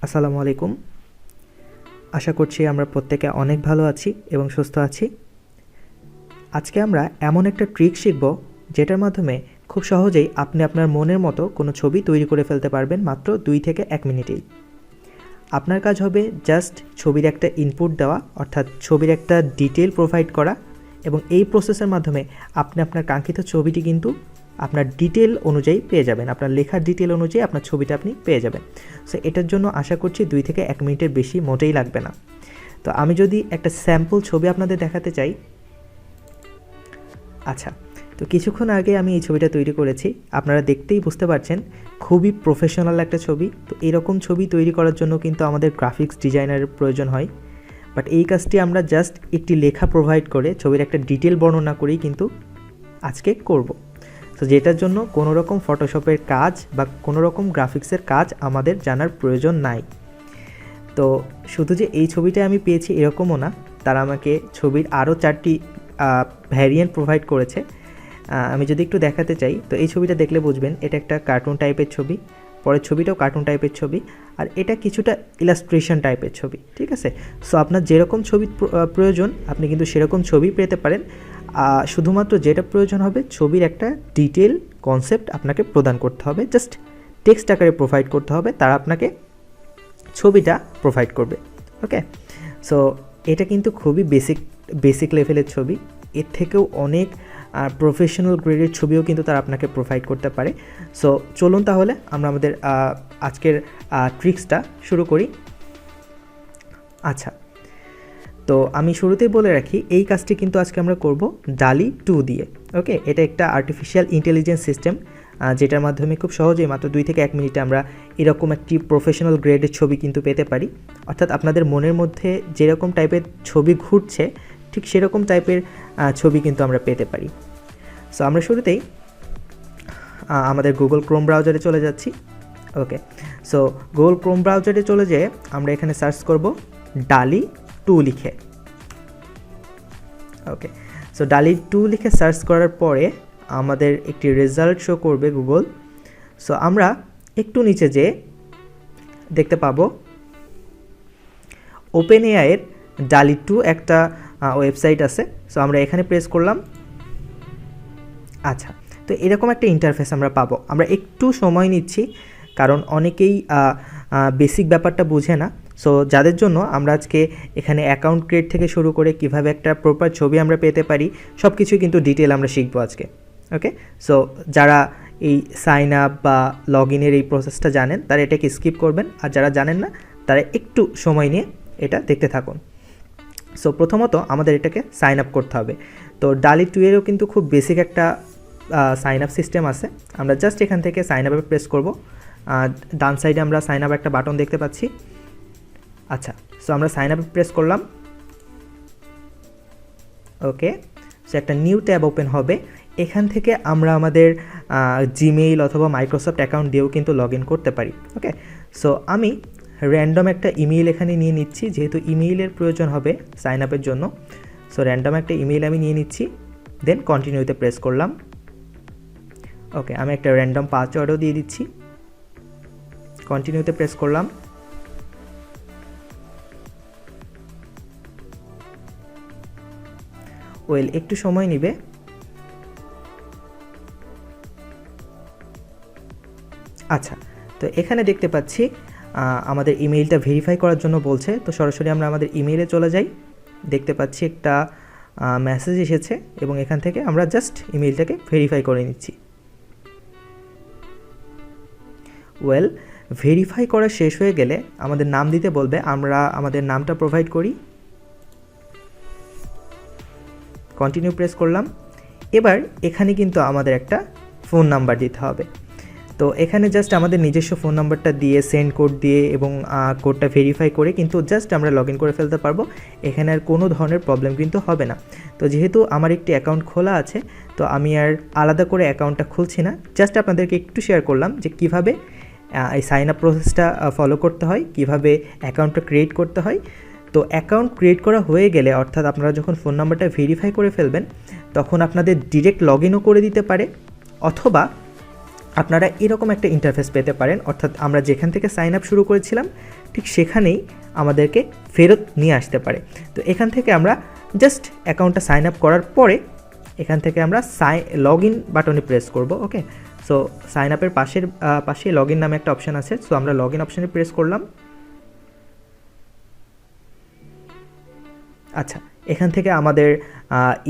আসসালামু আলাইকুম। আশা করছি আমরা প্রত্যেকে অনেক ভালো আছি এবং সুস্থ আছি। আজকে আমরা এমন একটা ট্রিক শিখব যেটার মাধ্যমে খুব সহজেই আপনি আপনার মনের মতো কোনো ছবি তৈরি করে ফেলতে পারবেন মাত্র 2 থেকে 1 মিনিটেই। আপনার কাজ হবে জাস্ট ছবির একটা ইনপুট দেওয়া, অর্থাৎ ছবির একটা ডিটেইল প্রোভাইড করা, এবং এই প্রসেসের মাধ্যমে আপনি আপনার কাঙ্ক্ষিত ছবিটি কিন্তু আপনার ডিটেল অনুযায়ী পেয়ে যাবেন। আপনার লেখার ডিটেল অনুযায়ী আপনার ছবিটা আপনি পেয়ে যাবেন। সো এটার জন্য আশা করছি 2 থেকে 1 মিনিটের বেশি মোটেই লাগবে না। তো আমি যদি একটা স্যাম্পল ছবি আপনাদের দেখাতে চাই। আচ্ছা, তো কিছুক্ষণ আগে আমি এই ছবিটা তৈরি করেছি। আপনারা দেখতেই বুঝতে পারছেন খুবই প্রফেশনাল একটা ছবি। তো এরকম ছবি তৈরি করার জন্য কিন্তু আমাদের গ্রাফিক্স ডিজাইনারের প্রয়োজন হয়, বাট এই কাজটি আমরা জাস্ট একটি লেখা প্রোভাইড করে ছবির একটা ডিটেল বর্ণনা করেই কিন্তু আজকে করব। তো যেটার জন্য কোনো রকম ফটোশপের কাজ বা কোনো রকম গ্রাফিক্সের কাজ আমাদের জানার প্রয়োজন নাই। তো শুধু যে এই ছবিটা আমি পেয়েছি এরকমও না, তারা আমাকে ছবির আরও 4টি ভ্যারিয়েন্ট প্রোভাইড করেছে। আমি যদি একটু দেখাতে চাই, তো এই ছবিটা দেখলে বুঝবেন এটা একটা কার্টুন টাইপের ছবি, পরের ছবিটাও কার্টুন টাইপের ছবি, আর এটা কিছুটা ইলাস্ট্রেশন টাইপের ছবি। ঠিক আছে, সো আপনার যেরকম ছবি প্রয়োজন আপনি কিন্তু সেরকম ছবি পেতে পারেন। শুধুমাত্র যেটা প্রয়োজন হবে ছবির একটা ডিটেল কনসেপ্ট আপনাকে প্রদান করতে হবে, জাস্ট টেক্সট আকারে প্রোভাইড করতে হবে, তারা আপনাকে ছবিটা প্রোভাইড করবে। ওকে, সো এটা কিন্তু খুবই বেসিক লেভেলের ছবি। এর থেকেও অনেক প্রফেশনাল গ্রেডের ছবিও কিন্তু তারা আপনাকে প্রোভাইড করতে পারে। সো চলুন তাহলে আমরা আমাদের আজকের ট্রিক্সটা শুরু করি। আচ্ছা, তো আমি শুরুতেই বলে রাখি এই কাজটি কিন্তু আজকে আমরা করব ডালি 2 দিয়ে। ওকে, এটা একটা আর্টিফিশিয়াল ইন্টেলিজেন্স সিস্টেম, যেটার মাধ্যমে খুব সহজেই মাত্র 2 থেকে 1 মিনিটে আমরা এরকম একটি প্রফেশনাল গ্রেডের ছবি কিন্তু পেতে পারি। অর্থাৎ আপনাদের মনের মধ্যে যেরকম টাইপের ছবি ঘুরছে ঠিক সেরকম টাইপের ছবি কিন্তু আমরা পেতে পারি। সো আমরা শুরুতেই আমাদের গুগল ক্রোম ব্রাউজারে চলে যাচ্ছি। ওকে, সো গুগল ক্রোম ব্রাউজারে চলে যেয়ে আমরা এখানে সার্চ করব ডালি 2 লিখে। ওকে, সো ডালি 2 লিখে সার্চ করার পরে আমাদের একটি রেজাল্ট শো করবে গুগল। সো আমরা একটু নিচে যেয়ে দেখতে পাবো ওপেন এআইয়ের ডালি 2 একটা ওয়েবসাইট আছে। সো আমরা এখানে প্রেস করলাম। আচ্ছা, তো এরকম একটা ইন্টারফেস আমরা পাবো। আমরা একটু সময় নিচ্ছি কারণ অনেকেই বেসিক ব্যাপারটা বুঝে না। সো যাদের জন্য আমরা আজকে এখানে অ্যাকাউন্ট ক্রিয়েট থেকে শুরু করে কিভাবে একটা প্রপার ছবি আমরা পেতে পারি সব কিছুই কিন্তু ডিটেল আমরা শিখবো আজকে। ওকে, সো যারা এই সাইন আপ বা লগ ইনের এই প্রসেসটা জানেন তারা এটাকে স্কিপ করবেন, আর যারা জানেন না তারা একটু সময় নিয়ে এটা দেখতে থাকুন। সো প্রথমত আমাদের এটাকে সাইন আপ করতে হবে। তো ডালি 2 এরও কিন্তু খুব বেসিক একটা সাইন আপ সিস্টেম আছে। আমরা জাস্ট এখান থেকে সাইন আপে প্রেস করব। ডান সাইডে আমরা সাইন আপ একটা বাটন দেখতে পাচ্ছি। আচ্ছা, সো আমরা সাইন আপে প্রেস করলাম। ওকে, সো একটা নিউ ট্যাব ওপেন হবে। এখান থেকে আমরা আমাদের জিমেইল অথবা মাইক্রোসফট অ্যাকাউন্ট দিয়েও কিন্তু লগ ইন করতে পারি। ওকে, সো আমি র্যান্ডম একটা ইমেইল এখানে নিয়ে নিচ্ছি, যেহেতু ইমেইলের প্রয়োজন হবে সাইন আপের জন্য। সো র্যান্ডম একটা ইমেইল আমি নিয়ে নিচ্ছি, দেন কন্টিনিউতে প্রেস করলাম। ওকে, আমি একটা র্যান্ডম পাসওয়ার্ডও দিয়ে দিচ্ছি, কন্টিনিউতে প্রেস করলাম। ওয়েল, একটু সময় নেবে। আচ্ছা, তো এখানে দেখতে পাচ্ছি আমাদের ইমেইলটা ভেরিফাই করার জন্য বলছে। তো সরাসরি আমরা আমাদের ইমেইলে চলে যাই। দেখতে পাচ্ছি একটা মেসেজ এসেছে এবং এখান থেকে আমরা জাস্ট ইমেইলটাকে ভেরিফাই করে নিচ্ছি। ওয়েল, ভেরিফাই করা শেষ হয়ে গেলে আমাদের নাম দিতে বলবে, আমরা আমাদের নামটা প্রোভাইড করি, কন্টিনিউ প্রেস করলাম। এবার এখানে কিন্তু আমাদের একটা ফোন নাম্বার দিতে হবে। তো এখানে জাস্ট আমাদের নিজস্ব ফোন নাম্বারটা দিয়ে সেন্ড কোড দিয়ে এবং কোডটা ভেরিফাই করে কিন্তু জাস্ট আমরা লগ ইন করে ফেলতে পারবো। এখানে আর কোনো ধরনের প্রবলেম কিন্তু হবে না। তো যেহেতু আমার একটি অ্যাকাউন্ট খোলা আছে, তো আমি আর আলাদা করে অ্যাকাউন্টটা খুলছি না, জাস্ট আপনাদেরকে একটু শেয়ার করলাম যে কীভাবে এই সাইন আপ প্রসেসটা ফলো করতে হয়, কীভাবে অ্যাকাউন্টটা ক্রিয়েট করতে হয়। তো অ্যাকাউন্ট ক্রিয়েট করা হয়ে গেলে, অর্থাৎ আপনারা যখন ফোন নাম্বারটা ভেরিফাই করে ফেলবেন তখন আপনাদের ডিরেক্ট লগ ইনও করে দিতে পারে, অথবা আপনারা এরকম একটা ইন্টারফেস পেতে পারেন, অর্থাৎ আমরা যেখান থেকে সাইন আপ শুরু করেছিলাম ঠিক সেখানেই আমাদেরকে ফেরত নিয়ে আসতে পারে। তো এখান থেকে আমরা জাস্ট অ্যাকাউন্টটা সাইন আপ করার পরে এখান থেকে আমরা লগ ইন বাটনে প্রেস করব। ওকে, সো সাইন আপের পাশে লগ ইন নামে একটা অপশান আছে, সো আমরা লগ ইন অপশানে প্রেস করলাম। আচ্ছা, এখান থেকে আমাদের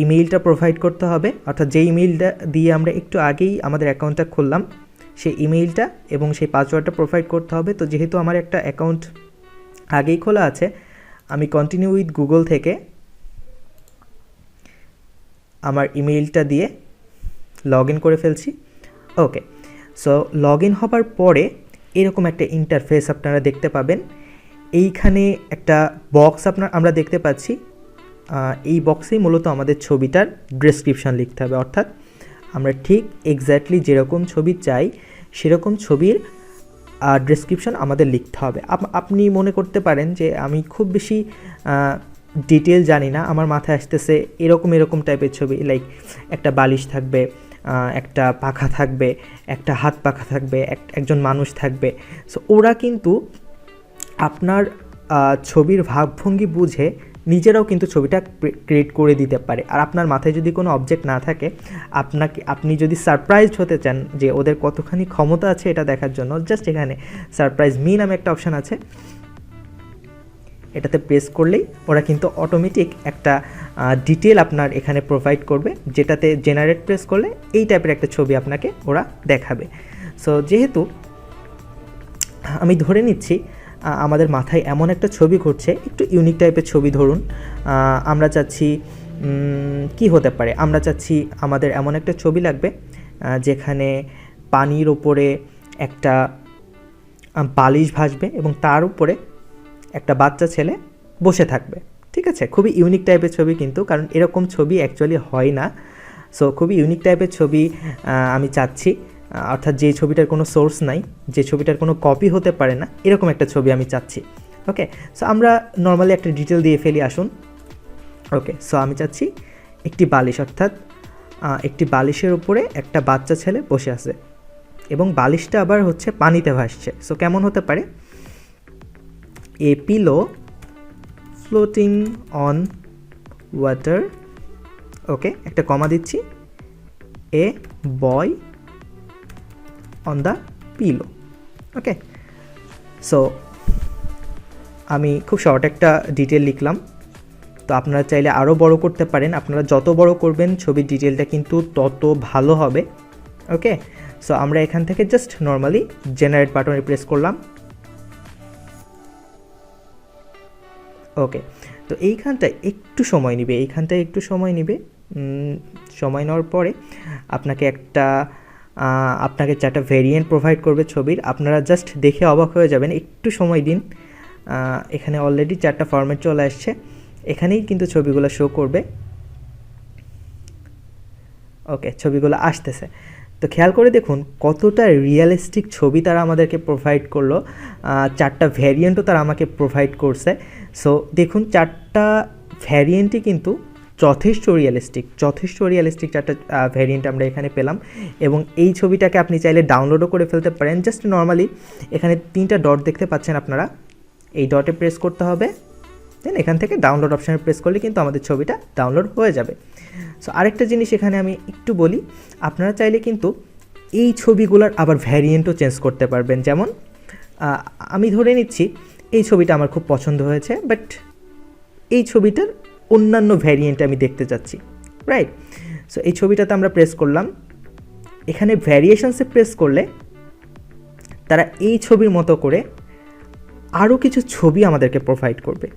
ইমেইলটা প্রোভাইড করতে হবে, অর্থাৎ যে ইমেইলটা দিয়ে আমরা একটু আগেই আমাদের অ্যাকাউন্টটা খুললাম সেই ইমেইলটা এবং সেই পাসওয়ার্ডটা প্রোভাইড করতে হবে। তো যেহেতু আমার একটা অ্যাকাউন্ট আগেই খোলা আছে, আমি কন্টিনিউ উইথ গুগল থেকে আমার ইমেইলটা দিয়ে লগ ইন করে ফেলছি। ওকে, সো লগ ইন হবার পরে এরকম একটা ইন্টারফেস আপনারা দেখতে পাবেন। এইখানে একটা বক্স আমরা দেখতে পাচ্ছি, এই বক্সেই মূলত আমাদের ছবিটার ডেসক্রিপশন লিখতে হবে, অর্থাৎ আমরা ঠিক এক্স্যাক্টলি যেরকম ছবি চাই সেরকম ছবির ডেসক্রিপশন আমাদের লিখতে হবে। আপনি মনে করতে পারেন যে আমি খুব বেশি ডিটেল জানি না, আমার মাথায় আসতেছে এরকম টাইপের ছবি, লাইক একটা বালিশ থাকবে, একটা পাখা থাকবে, একটা হাত পাখা থাকবে, একজন মানুষ থাকবে। সো ওরা কিন্তু আপনার ছবির ভাবভঙ্গি বুঝে নিজেরাও কিন্তু ছবিটা ক্রিয়েট করে দিতে পারে। আর আপনার মাথায় যদি কোনো অবজেক্ট না থাকে, আপনি যদি সারপ্রাইজড হতে চান যে ওদের কতখানি ক্ষমতা আছে এটা দেখার জন্য, জাস্ট এখানে সারপ্রাইজ মি নামে একটা অপশান আছে, এটাতে প্রেস করলেই ওরা কিন্তু অটোমেটিক একটা ডিটেল আপনার এখানে প্রোভাইড করবে, যেটাতে জেনারেট প্রেস করলে এই টাইপের একটা ছবি আপনাকে ওরা দেখাবে। সো যেহেতু আমি ধরে নিচ্ছি আমাদের মাথায় এমন একটা ছবি ঘুরছে, একটু ইউনিক টাইপের ছবি ধরুন, আমরা চাচ্ছি কি হতে পারে, আমরা চাচ্ছি আমাদের এমন একটা ছবি লাগবে যেখানে পানির ওপরে একটা বালিশ ভাসবে এবং তার উপরে একটা বাচ্চা ছেলে বসে থাকবে। ঠিক আছে, খুবই ইউনিক টাইপের ছবি কিন্তু, কারণ এরকম ছবি অ্যাকচুয়ালি হয় না। সো খুবই ইউনিক টাইপের ছবি আমি চাচ্ছি, অর্থাৎ যে ছবিটার কোনো সোর্স নাই, যে ছবিটার কোনো কপি হতে পারে না, এরকম একটা ছবি আমি চাচ্ছি। ওকে, সো আমরা নর্মালি একটা ডিটেল দিয়ে ফেলি, আসুন। ওকে, সো আমি চাচ্ছি একটি বালিশ, অর্থাৎ একটি বালিশের উপরে একটা বাচ্চা ছেলে বসে আছে এবং বালিশটা আবার হচ্ছে পানিতে ভাসছে। সো কেমন হতে পারে, a pillow floating on water, okay, একটা কমা দিচ্ছি, a boy on the pillow. Okay, so আমি খুব শর্ট একটা ডিটেল লিখলাম। তো আপনারা চাইলে আরও বড় করতে পারেন, আপনারা যত বড় করবেন ছবির ডিটেলটা কিন্তু তত ভালো হবে। ওকে, সো আমরা এখান থেকে জাস্ট নর্মালি জেনারেট বাটনে প্রেস করলাম। ওকে, তো এইখানটায় একটু সময় নেবে, সময় নেওয়ার পরে আপনাকে চারটা ভেরিয়েন্ট প্রোভাইড করবে ছবির, আপনারা জাস্ট দেখে অবাক হয়ে যাবেন, একটু সময় দিন। এখানে অলরেডি 4টা ফরম্যাট চলে আসছে, এখানেই কিন্তু ছবিগুলো শো করবে। ওকে, ছবিগুলো আসতেছে, তো খেয়াল করে দেখুন কতটা রিয়েলিস্টিক ছবি তারা আমাদেরকে প্রোভাইড করলো। 4টা ভ্যারিয়েন্টও তারা আমাকে প্রোভাইড করছে। সো দেখুন 4টা ভ্যারিয়েন্টই কিন্তু যথেষ্ট রিয়েলিস্টিক 4টা ভ্যারিয়েন্ট আমরা এখানে পেলাম। এবং এই ছবিটাকে আপনি চাইলে ডাউনলোডও করে ফেলতে পারেন। জাস্ট নর্মালি এখানে 3টা ডট দেখতে পাচ্ছেন আপনারা, এই ডটে প্রেস করতে হবে, দেন এখান থেকে ডাউনলোড অপশানে প্রেস করলে কিন্তু আমাদের ছবিটা ডাউনলোড হয়ে যাবে। সো আরেকটা জিনিস এখানে আমি একটু বলি, আপনারা চাইলে কিন্তু এই ছবিগুলোর আবার ভ্যারিয়েন্টও চেঞ্জ করতে পারবেন। যেমন আমি ধরে নিচ্ছি এই ছবিটা আমার খুব পছন্দ হয়েছে, বাট এই ছবিটার অন্যান্য ভ্যারিয়েন্ট আমি দেখতে চাচ্ছি, রাইট? সো এই ছবিটাতে আমরা প্রেস করলাম, এখানে ভ্যারিয়েশনসে প্রেস করলে তারা এই ছবির মতো করে আরও কিছু ছবি আমাদেরকে প্রোভাইড করবে।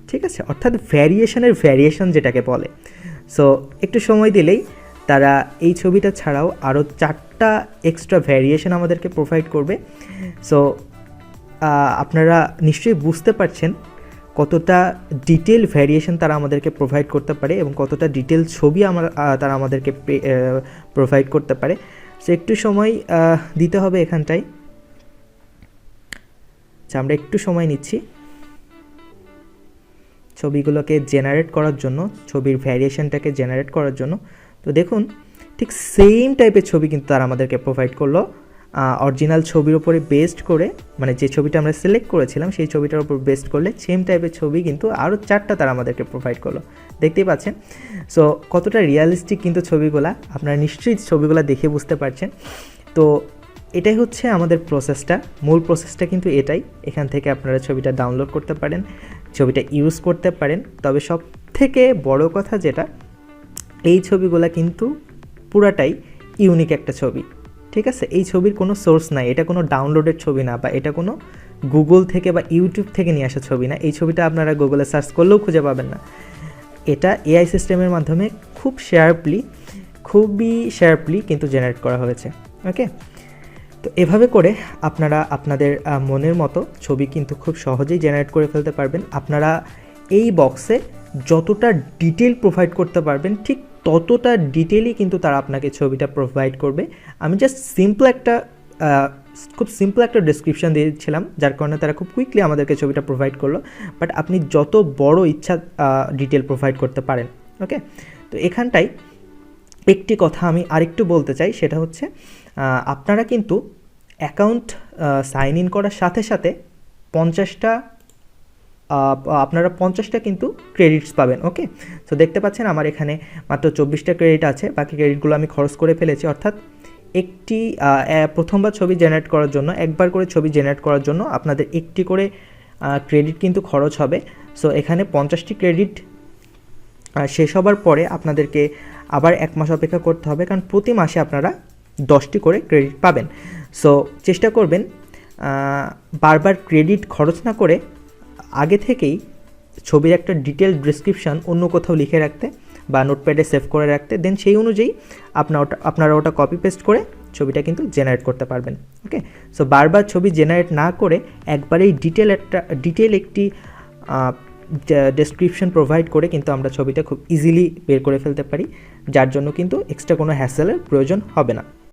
ঠিক আছে, অর্থাৎ ভ্যারিয়েশন যেটাকে বলে। সো একটু সময় দিলেই তারা এই ছবিটা ছাড়াও আরও 4টা এক্সট্রা ভ্যারিয়েশন আমাদেরকে প্রোভাইড করবে। সো আপনারা নিশ্চয়ই বুঝতে পারছেন কতটা ডিটেল ভ্যারিয়েশন তারা আমাদেরকে প্রোভাইড করতে পারে এবং কতটা ডিটেল ছবি তারা আমাদেরকে প্রোভাইড করতে পারে। সো একটু সময় দিতে হবে এখানটায়। আচ্ছা, আমরা একটু সময় নিচ্ছি ছবিগুলোকে জেনারেট করার জন্য, ছবির ভ্যারিয়েশনটাকে জেনারেট করার জন্য। তো দেখুন ঠিক সেম টাইপের ছবি কিন্তু তারা আমাদেরকে প্রোভাইড করলো অরিজিনাল ছবির উপরে বেসড করে, মানে যে ছবিটা আমরা সিলেক্ট করেছিলাম সেই ছবিটার উপর বেসড করলে সেম টাইপের ছবি কিন্তু আরও 4টা তারা আমাদেরকে প্রোভাইড করলো। দেখতেই পাচ্ছেন সো কতটা রিয়ালিস্টিক কিন্তু ছবিগুলা, আপনারা নিশ্চয়ই ছবিগুলো দেখে বুঝতে পারছেন। তো এটাই হচ্ছে আমাদের প্রসেসটা, মূল প্রসেসটা কিন্তু এটাই। এখান থেকে আপনারা ছবিটা ডাউনলোড করতে পারেন, ছবিটা ইউজ করতে পারেন। তবে সব থেকে বড় কথা যেটা, এই ছবিগুলো কিন্তু পুরাটাই ইউনিক একটা ছবি, ঠিক আছে? এই ছবির কোনো সোর্স নাই, এটা কোনো ডাউনলোডের ছবি না, বা এটা কোনো গুগল থেকে বা ইউটিউব থেকে নিয়ে আসা ছবি না। এই ছবিটা আপনারা গুগলে সার্চ করলেও খুঁজে পাবেন না। এটা এআই সিস্টেমের মাধ্যমে খুবই শার্পলি কিন্তু জেনারেট করা হয়েছে। ওকে, তো এভাবে করে আপনারা আপনাদের মনের মতো ছবি কিন্তু খুব সহজেই জেনারেট করে ফেলতে পারবেন। আপনারা এই বক্সে যতটা ডিটেল প্রোভাইড করতে পারবেন ঠিক ততটা ডিটেলই কিন্তু তারা আপনাকে ছবিটা প্রোভাইড করবে। আমি জাস্ট খুব সিম্পল একটা ডেসক্রিপশান দিয়েছিলাম, যার কারণে তারা খুব কুইকলি আমাদেরকে ছবিটা প্রোভাইড করলো। বাট আপনি যত বড় ইচ্ছা ডিটেল প্রোভাইড করতে পারেন। ওকে, তো এখানটায় একটি কথা আমি আরেকটু বলতে চাই, সেটা হচ্ছে আপনারা কিন্তু অ্যাকাউন্ট সাইন ইন করার সাথে সাথে 50টা কিন্তু ক্রেডিটস পাবেন। ওকে, তো দেখতে পাচ্ছেন আমার এখানে মাত্র 24টা ক্রেডিট আছে, বাকি ক্রেডিটগুলো আমি খরচ করে ফেলেছি। অর্থাৎ একটি প্রথমবার ছবি জেনারেট করার জন্য, একবার করে ছবি জেনারেট করার জন্য আপনাদের একটি করে ক্রেডিট কিন্তু খরচ হবে। সো এখানে 50টি ক্রেডিট শেষ হবার পরে আপনাদেরকে আবার 1 মাস অপেক্ষা করতে হবে, কারণ প্রতি মাসে আপনারা 10টি করে ক্রেডিট পাবেন। সো চেষ্টা করবেন বারবার ক্রেডিট খরচ না করে আগে থেকেই ছবির একটা ডিটেল ডেসক্রিপশান অন্য কোথাও লিখে রাখতে বা নোটপ্যাডে সেভ করে রাখতে, দেন সেই অনুযায়ী আপনারা ওটা কপি পেস্ট করে ছবিটা কিন্তু জেনারেট করতে পারবেন। ওকে, সো বারবার ছবি জেনারেট না করে একবারেই ডিটেল একটি ডেসক্রিপশন প্রোভাইড করে কিন্তু আমরা ছবিটা খুব ইজিলি বের করে ফেলতে পারি, যার জন্য কিন্তু এক্সট্রা কোনো হ্যাসেলের প্রয়োজন হবে না।